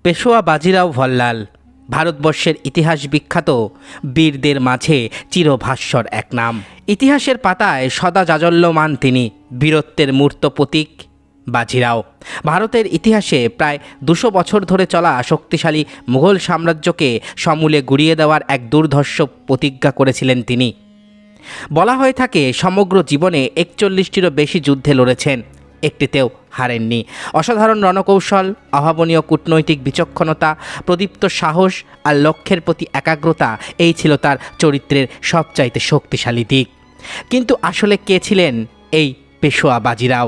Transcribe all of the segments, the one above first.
পেশোয়া বাজিরাও ভল্লাল ভারতবর্ষের ইতিহাস বিখ্যাত বীরদের মাঝে চিরভাস্বর এক নাম। ইতিহাসের পাতায় সদা জাজল্যমান তিনি, বীরত্বের মূর্ত প্রতীক বাজিরাও। ভারতের ইতিহাসে প্রায় 200 বছর ধরে চলা শক্তিশালী মুঘল সাম্রাজ্যকে সমূলে গুড়িয়ে দেওয়ার এক দুর্ধর্ষ প্রতিজ্ঞা করেছিলেন তিনি। বলা হয়ে থাকে সমগ্র জীবনে 41টিরও বেশি যুদ্ধে লড়েছেন, একটিতেও হারেননি। অসাধারণ রণকৌশল, অভাবনীয় কূটনৈতিক বিচক্ষণতা, প্রদীপ্ত সাহস আর লক্ষ্যের প্রতি একাগ্রতা এই ছিল তার চরিত্রের সবচাইতে শক্তিশালী দিক। কিন্তু আসলে কে ছিলেন এই পেশোয়া বাজিরাও?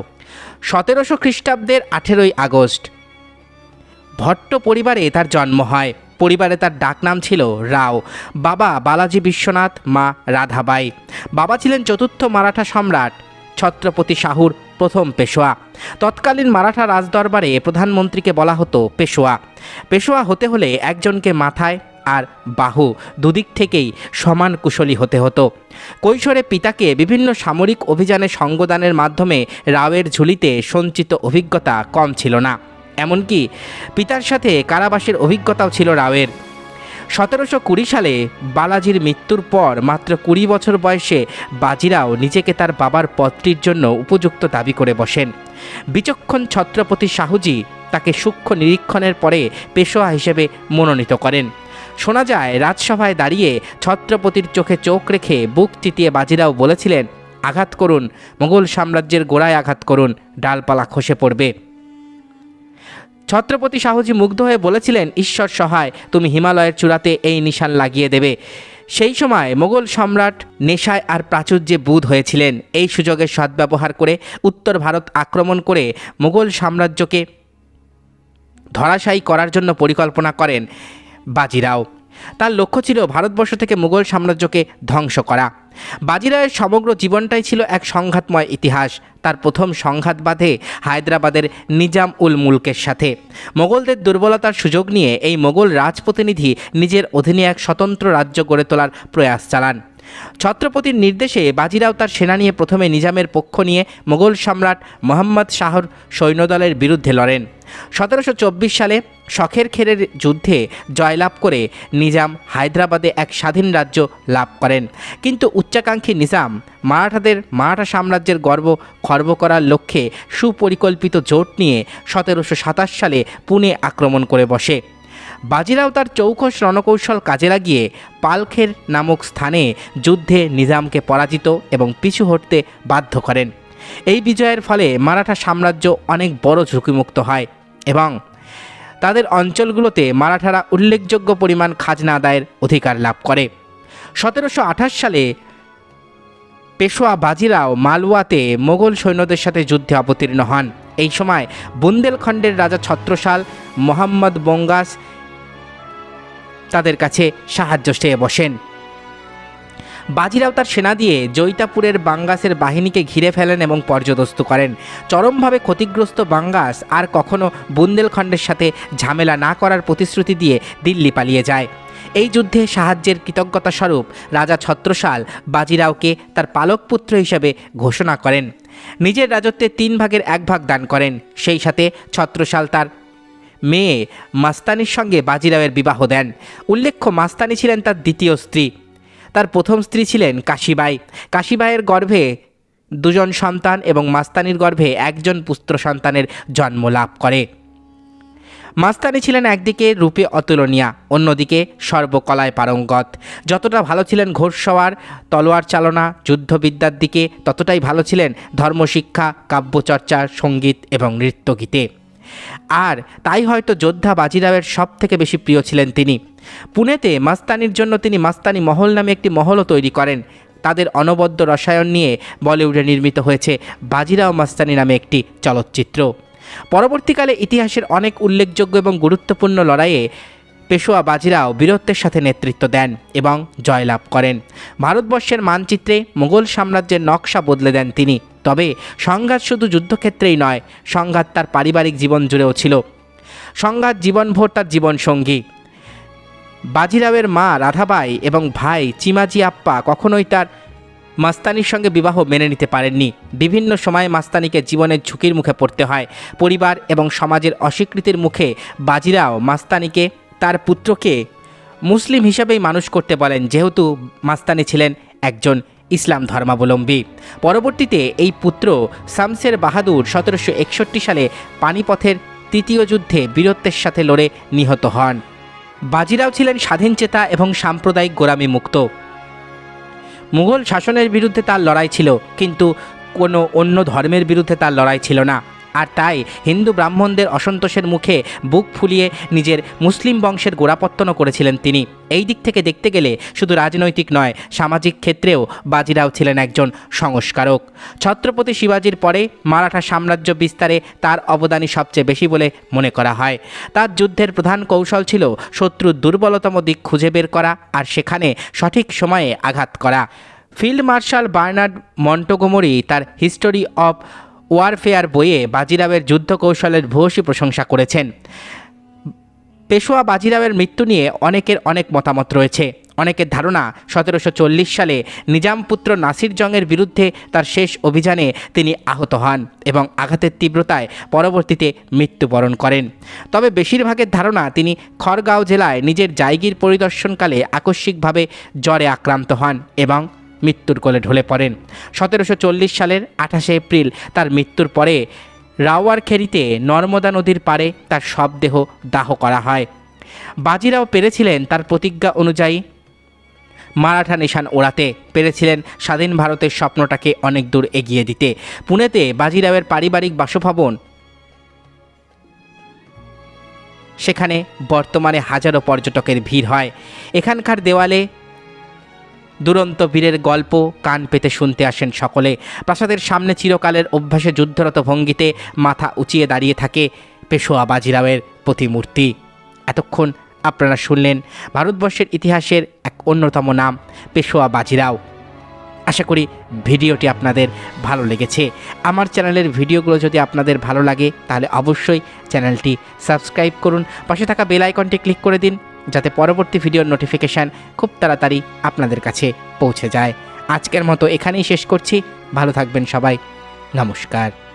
1700 খ্রিস্টাব্দের 18ই আগস্ট ভট্ট পরিবারে তার জন্ম হয়। পরিবারে তার ডাকনাম ছিল রাও। বাবা বালাজি বিশ্বনাথ, মা রাধাবাই। বাবা ছিলেন চতুর্থ মারাঠা সম্রাট ছত্রপতি শাহুর প্রথম পেশোয়া। তৎকালীন মারাঠা রাজদরবারে প্রধানমন্ত্রীকে বলা হতো পেশোয়া। পেশোয়া হতে হলে একজনকে মাথায় আর বাহু দুদিক থেকেই সমান কুশলী হতে হতো। কৈশোরে পিতাকে বিভিন্ন সামরিক অভিযানে সঙ্গদানের মাধ্যমে রাওয়ের ঝুলিতে সঞ্চিত অভিজ্ঞতা কম ছিল না। এমনকি পিতার সাথে কারাবাসের অভিজ্ঞতাও ছিল রাওয়ের। 1720 সালে বালাজির মৃত্যুর পর মাত্র 20 বছর বয়সে বাজিরাও নিজেকে তার বাবার পদটির জন্য উপযুক্ত দাবি করে বসেন। বিচক্ষণ ছত্রপতি শাহুজি তাকে সূক্ষ্ম নিরীক্ষণের পরে পেশোয়া হিসেবে মনোনীত করেন। শোনা যায় রাজসভায় দাঁড়িয়ে ছত্রপতির চোখে চোখ রেখে বুক চিতিয়ে বাজিরাও বলেছিলেন, আঘাত করুন, মোগল সাম্রাজ্যের গোড়ায় আঘাত করুন, ডালপালা খসে পড়বে। ছত্রপতি শাহুজি মুগ্ধ হয়ে বলেছিলেন, ঈশ্বর সহায়, তুমি হিমালয়ের চূড়াতে এই নিশান লাগিয়ে দেবে। সেই সময় মোগল সম্রাট নেশায় আর প্রাচুর্যে বুঁদ হয়েছিলেন। এই সুযোগের সদ্ব্যবহার করে উত্তর ভারত আক্রমণ করে মোগল সাম্রাজ্যকে ধরাশায়ী করার জন্য পরিকল্পনা করেন বাজিরাও। তার লক্ষ্য ছিল ভারতবর্ষ থেকে মুঘল সাম্রাজ্যকে ধ্বংস করা। বাজিরাওয়ের সমগ্র জীবনটাই ছিল এক সংঘাতময় ইতিহাস। তার প্রথম সংঘাত বাধে হায়দ্রাবাদের নিজাম উল মুলকের সাথে। মোগলদের দুর্বলতার সুযোগ নিয়ে এই মোগল রাজপ্রতিনিধি নিজের অধীনে এক স্বতন্ত্র রাজ্য গড়ে তোলার প্রয়াস চালান। ছত্রপতির নির্দেশে বাজিরাও তার সেনা নিয়ে প্রথমে নিজামের পক্ষ নিয়ে মোগল সম্রাট মোহাম্মদ শাহর সৈন্যদলের বিরুদ্ধে লড়েন। 1724 সালে শখের খেরের যুদ্ধে জয়লাভ করে নিজাম হায়দ্রাবাদে এক স্বাধীন রাজ্য লাভ করেন। কিন্তু উচ্চাকাঙ্ক্ষী নিজাম মারাঠা সাম্রাজ্যের গর্ব খর্ব করার লক্ষ্যে সুপরিকল্পিত জোট নিয়ে 1727 সালে পুনে আক্রমণ করে বসে। বাজিরাও তার চৌখস রণকৌশল কাজে লাগিয়ে পালখের নামক স্থানে যুদ্ধে নিজামকে পরাজিত এবং পিছু হটতে বাধ্য করেন। এই বিজয়ের ফলে মারাঠা সাম্রাজ্য অনেক বড় ঝুঁকিমুক্ত হয় এবং তাদের অঞ্চলগুলোতে মারাঠারা উল্লেখযোগ্য পরিমাণ খাজনা আদায়ের অধিকার লাভ করে। 1728 সালে পেশোয়া বাজিরাও মালওয়াতে মোগল সৈন্যদের সাথে যুদ্ধে অবতীর্ণ হন। এই সময় বুন্দেলখণ্ডের রাজা ছত্রসাল মোহাম্মদ বঙ্গাস তাদের কাছে সাহায্য চেয়ে বসেন। বাজিরাও তার সেনা দিয়ে জৈতাপুরের বাঙ্গাসের বাহিনীকে ঘিরে ফেলেন এবং পর্যদস্ত করেন। চরমভাবে ক্ষতিগ্রস্ত বাঙ্গাস আর কখনো বুন্দেলখণ্ডের সাথে ঝামেলা না করার প্রতিশ্রুতি দিয়ে দিল্লি পালিয়ে যায়। এই যুদ্ধে সাহায্যের কৃতজ্ঞতা স্বরূপ রাজা ছত্রসাল বাজিরাওকে তার পালক পুত্র হিসেবে ঘোষণা করেন। নিজের রাজত্বের 3 ভাগের 1 ভাগ দান করেন। সেই সাথে ছত্রসাল তার মেয়ে মাস্তানির সঙ্গে বাজিরাওয়ের বিবাহ দেন। উল্লেখ্য, মাস্তানি ছিলেন তার দ্বিতীয় স্ত্রী। তার প্রথম স্ত্রী ছিলেন কাশীবাই। কাশীবাইয়ের গর্ভে 2 জন সন্তান এবং মাস্তানির গর্ভে 1 জন পুত্র সন্তানের জন্ম লাভ করে। মাস্তানি ছিলেন একদিকে রূপে অতুলনীয়া, অন্যদিকে সর্বকলায় পারঙ্গত। যতটা ভালো ছিলেন ঘোড়সওয়ার, তলোয়ার চালনা, যুদ্ধবিদ্যার দিকে ততটাই ভালো ছিলেন ধর্মশিক্ষা, কাব্যচর্চা, সঙ্গীত এবং নৃত্যগীতে। আর তাই হয়তো যোদ্ধা বাজিরাওয়ের সব থেকে বেশি প্রিয় ছিলেন তিনি। পুনেতে মাস্তানির জন্য তিনি মাস্তানি মহল নামে একটি মহলও তৈরি করেন। তাদের অনবদ্য রসায়ন নিয়ে বলিউডে নির্মিত হয়েছে বাজিরাও মাস্তানি নামে একটি চলচ্চিত্র। পরবর্তীকালে ইতিহাসের অনেক উল্লেখযোগ্য এবং গুরুত্বপূর্ণ লড়াইয়ে পেশোয়া বাজিরাও বীরত্বের সাথে নেতৃত্ব দেন এবং জয়লাভ করেন। ভারতবর্ষের মানচিত্রে মোগল সাম্রাজ্যের নকশা বদলে দেন তিনি। তবে সংঘাত শুধু যুদ্ধক্ষেত্রেই নয়, সংঘাত তার পারিবারিক জীবন জুড়েও ছিল। সংঘাত জীবনভর তার জীবনসঙ্গী। বাজিরাওয়ের মা রাধাবাই এবং ভাই চিমাজি আপ্পা কখনোই তার মাস্তানির সঙ্গে বিবাহ মেনে নিতে পারেননি। বিভিন্ন সময়ে মাস্তানিকে জীবনের ঝুঁকির মুখে পড়তে হয়। পরিবার এবং সমাজের অস্বীকৃতির মুখে বাজিরাও মাস্তানিকে তার পুত্রকে মুসলিম হিসাবেই মানুষ করতে বলেন, যেহেতু মাস্তানি ছিলেন একজন ইসলাম ধর্মাবলম্বী। পরবর্তীতে এই পুত্র শামসের বাহাদুর 1761 সালে পানিপথের তৃতীয় যুদ্ধে বীরত্বের সাথে লড়ে নিহত হন। বাজিরাও ছিলেন স্বাধীনচেতা এবং সাম্প্রদায়িক গোঁড়ামি মুক্ত। মুঘল শাসনের বিরুদ্ধে তার লড়াই ছিল, কিন্তু কোনো অন্য ধর্মের বিরুদ্ধে তার লড়াই ছিল না। আর তাই হিন্দু ব্রাহ্মণদের অসন্তোষের মুখে বুক ফুলিয়ে নিজের মুসলিম বংশের গোড়াপত্তনও করেছিলেন তিনি। এই দিক থেকে দেখতে গেলে শুধু রাজনৈতিক নয়, সামাজিক ক্ষেত্রেও বাজিরাও ছিলেন একজন সংস্কারক। ছত্রপতি শিবাজির পরে মারাঠা সাম্রাজ্য বিস্তারে তার অবদানই সবচেয়ে বেশি বলে মনে করা হয়। তার যুদ্ধের প্রধান কৌশল ছিল শত্রুর দুর্বলতম দিক খুঁজে বের করা আর সেখানে সঠিক সময়ে আঘাত করা। ফিল্ড মার্শাল বার্নার্ড মন্টগোমরি তার হিস্টোরি অফ ওয়ারফেয়ার বইয়ে বাজিরাওয়ের যুদ্ধ কৌশলের ভূয়সী প্রশংসা করেছেন। পেশোয়া বাজিরাওয়ের মৃত্যু নিয়ে অনেকের অনেক মতামত রয়েছে। অনেকের ধারণা 1740 সালে নিজামপুত্র নাসির জংয়ের বিরুদ্ধে তার শেষ অভিযানে তিনি আহত হন এবং আঘাতের তীব্রতায় পরবর্তীতে মৃত্যুবরণ করেন। তবে বেশিরভাগের ধারণা তিনি খড়গাঁও জেলায় নিজের জায়গির পরিদর্শনকালে আকস্মিকভাবে জ্বরে আক্রান্ত হন এবং মৃত্যুর কোলে ঢলে পড়েন। 1740 সালের 28 এপ্রিল তার মৃত্যুর পরে রাওয়ারখেরিতে নর্মদা নদীর পাড়ে তার শবদেহ দাহ করা হয়। বাজিরাও পেরেছিলেন তার প্রতিজ্ঞা অনুযায়ী মারাঠা নিশান ওড়াতে, পেরেছিলেন স্বাধীন ভারতের স্বপ্নটাকে অনেক দূর এগিয়ে দিতে। পুনেতে বাজিরাওয়ের পারিবারিক বাসভবন, সেখানে বর্তমানে হাজারো পর্যটকের ভিড় হয়। এখানকার দেওয়ালে দুরন্ত বীরের গল্প কান পেতে শুনতে আসেন সকলে। প্রাসাদের সামনে চিরকালের অভ্যাসে যুদ্ধরত ভঙ্গিতে মাথা উঁচিয়ে দাঁড়িয়ে থাকে পেশোয়া বাজিরাওয়ের প্রতিমূর্তি। এতক্ষণ আপনারা শুনলেন ভারতবর্ষের ইতিহাসের এক অন্যতম নাম পেশোয়া বাজিরাও। আশা করি ভিডিওটি আপনাদের ভালো লেগেছে। আমার চ্যানেলের ভিডিওগুলো যদি আপনাদের ভালো লাগে তাহলে অবশ্যই চ্যানেলটি সাবস্ক্রাইব করুন, পাশে থাকা বেল আইকনটি ক্লিক করে দিন যাতে পরবর্তী ভিডিওর নোটিফিকেশান খুব তাড়াতাড়ি আপনাদের কাছে পৌঁছে যায়। আজকের মতো এখানেই শেষ করছি। ভালো থাকবেন সবাই। নমস্কার।